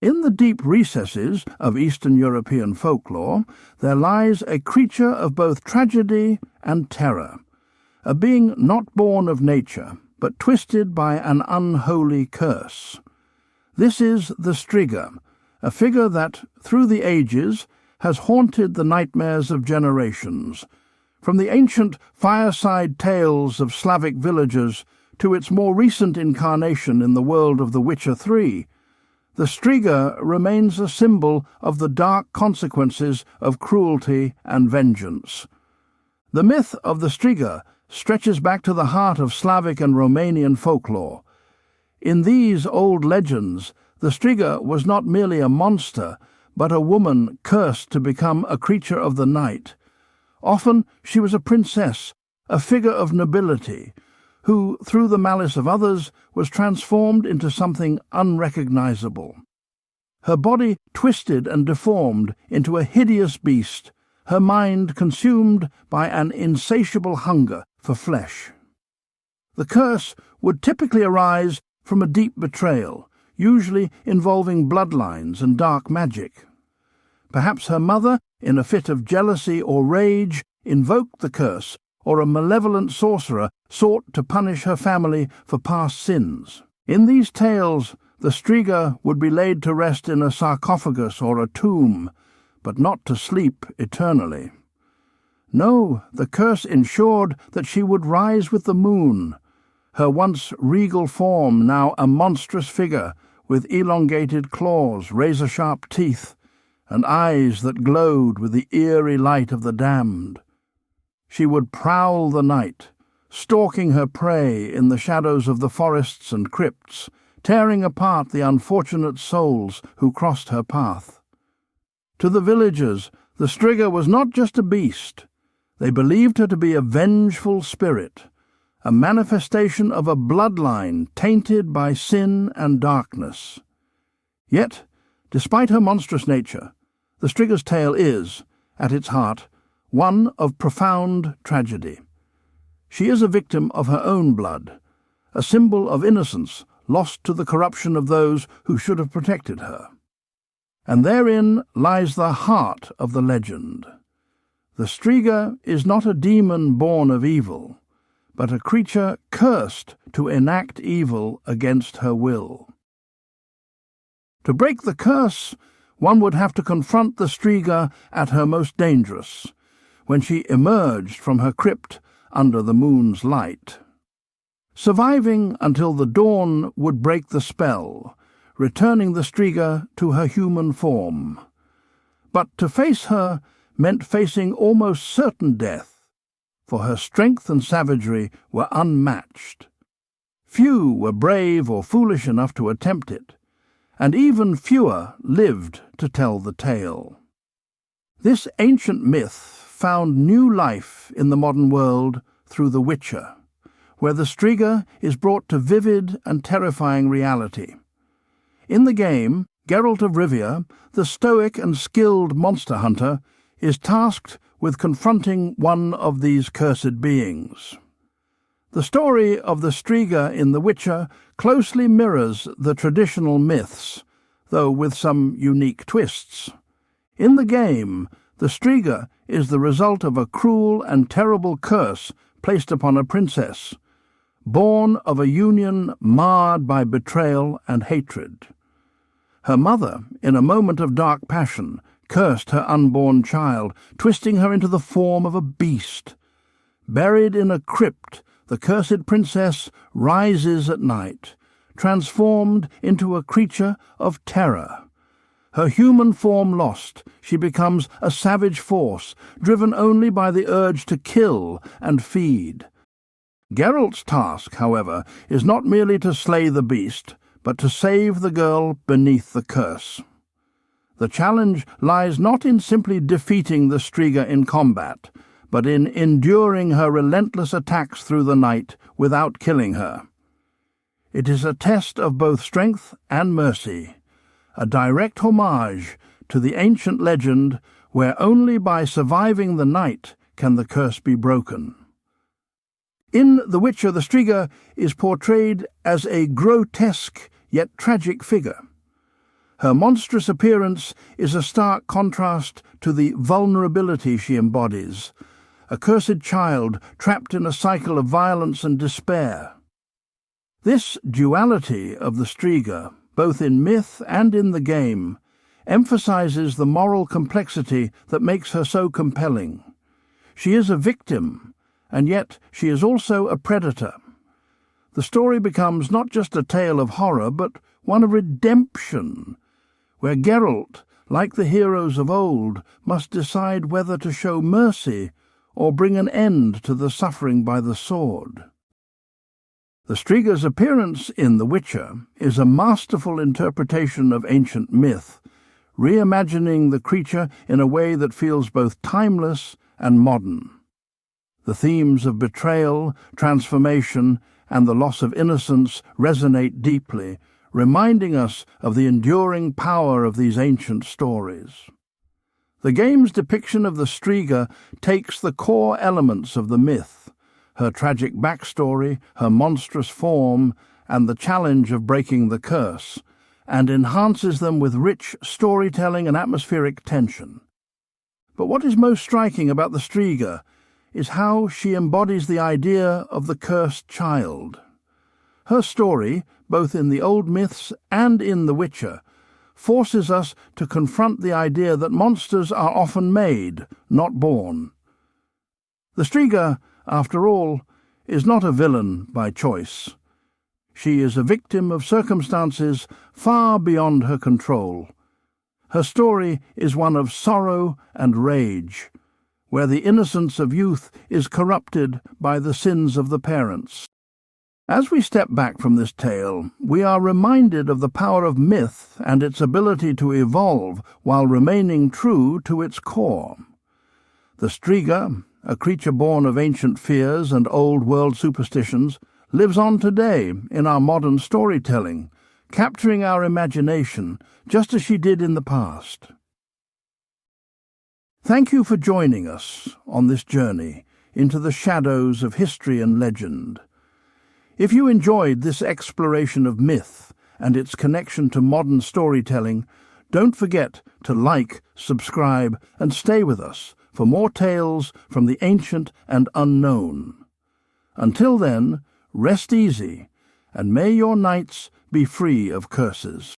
In the deep recesses of Eastern European folklore, there lies a creature of both tragedy and terror, a being not born of nature, but twisted by an unholy curse. This is the Striga, a figure that, through the ages, has haunted the nightmares of generations, from the ancient fireside tales of Slavic villagers to its more recent incarnation in the world of The Witcher 3. The Striga remains a symbol of the dark consequences of cruelty and vengeance. The myth of the Striga stretches back to the heart of Slavic and Romanian folklore. In these old legends, the Striga was not merely a monster, but a woman cursed to become a creature of the night. Often she was a princess, a figure of nobility, who, through the malice of others, was transformed into something unrecognizable. Her body twisted and deformed into a hideous beast, her mind consumed by an insatiable hunger for flesh. The curse would typically arise from a deep betrayal, usually involving bloodlines and dark magic. Perhaps her mother, in a fit of jealousy or rage, invoked the curse, or a malevolent sorcerer sought to punish her family for past sins. In these tales, the Striga would be laid to rest in a sarcophagus or a tomb, but not to sleep eternally. No, the curse ensured that she would rise with the moon, her once regal form now a monstrous figure with elongated claws, razor-sharp teeth, and eyes that glowed with the eerie light of the damned. She would prowl the night, stalking her prey in the shadows of the forests and crypts, tearing apart the unfortunate souls who crossed her path. To the villagers, the Striga was not just a beast. They believed her to be a vengeful spirit, a manifestation of a bloodline tainted by sin and darkness. Yet, despite her monstrous nature, the Striga's tale is, at its heart, one of profound tragedy. She is a victim of her own blood, a symbol of innocence lost to the corruption of those who should have protected her. And therein lies the heart of the legend. The Striga is not a demon born of evil, but a creature cursed to enact evil against her will. To break the curse, one would have to confront the Striga at her most dangerous, when she emerged from her crypt under the moon's light. Surviving until the dawn would break the spell, returning the Striga to her human form. But to face her meant facing almost certain death, for her strength and savagery were unmatched. Few were brave or foolish enough to attempt it, and even fewer lived to tell the tale. This ancient myth found new life in the modern world through The Witcher, where the Striga is brought to vivid and terrifying reality. In the game, Geralt of Rivia, the stoic and skilled monster hunter, is tasked with confronting one of these cursed beings. The story of the Striga in The Witcher closely mirrors the traditional myths, though with some unique twists. In the game, the Striga is the result of a cruel and terrible curse placed upon a princess, born of a union marred by betrayal and hatred. Her mother, in a moment of dark passion, cursed her unborn child, twisting her into the form of a beast. Buried in a crypt, the cursed princess rises at night, transformed into a creature of terror. Her human form lost, she becomes a savage force, driven only by the urge to kill and feed. Geralt's task, however, is not merely to slay the beast, but to save the girl beneath the curse. The challenge lies not in simply defeating the Striga in combat, but in enduring her relentless attacks through the night without killing her. It is a test of both strength and mercy, a direct homage to the ancient legend where only by surviving the night can the curse be broken. In The Witcher, the Striga is portrayed as a grotesque yet tragic figure. Her monstrous appearance is a stark contrast to the vulnerability she embodies, a cursed child trapped in a cycle of violence and despair. This duality of the Striga, both in myth and in the game, emphasizes the moral complexity that makes her so compelling. She is a victim, and yet she is also a predator. The story becomes not just a tale of horror, but one of redemption, where Geralt, like the heroes of old, must decide whether to show mercy or bring an end to the suffering by the sword. The Striga's appearance in The Witcher is a masterful interpretation of ancient myth, reimagining the creature in a way that feels both timeless and modern. The themes of betrayal, transformation, and the loss of innocence resonate deeply, reminding us of the enduring power of these ancient stories. The game's depiction of the Striga takes the core elements of the myth, her tragic backstory, her monstrous form, and the challenge of breaking the curse, and enhances them with rich storytelling and atmospheric tension. But what is most striking about the Striga is how she embodies the idea of the cursed child. Her story, both in the old myths and in The Witcher, forces us to confront the idea that monsters are often made, not born. The Striga, after all, is not a villain by choice. She is a victim of circumstances far beyond her control. Her story is one of sorrow and rage, where the innocence of youth is corrupted by the sins of the parents. As we step back from this tale, we are reminded of the power of myth and its ability to evolve while remaining true to its core. The Striga, a creature born of ancient fears and old-world superstitions, lives on today in our modern storytelling, capturing our imagination just as she did in the past. Thank you for joining us on this journey into the shadows of history and legend. If you enjoyed this exploration of myth and its connection to modern storytelling, don't forget to like, subscribe, and stay with us for more tales from the ancient and unknown. Until then, rest easy, and may your nights be free of curses.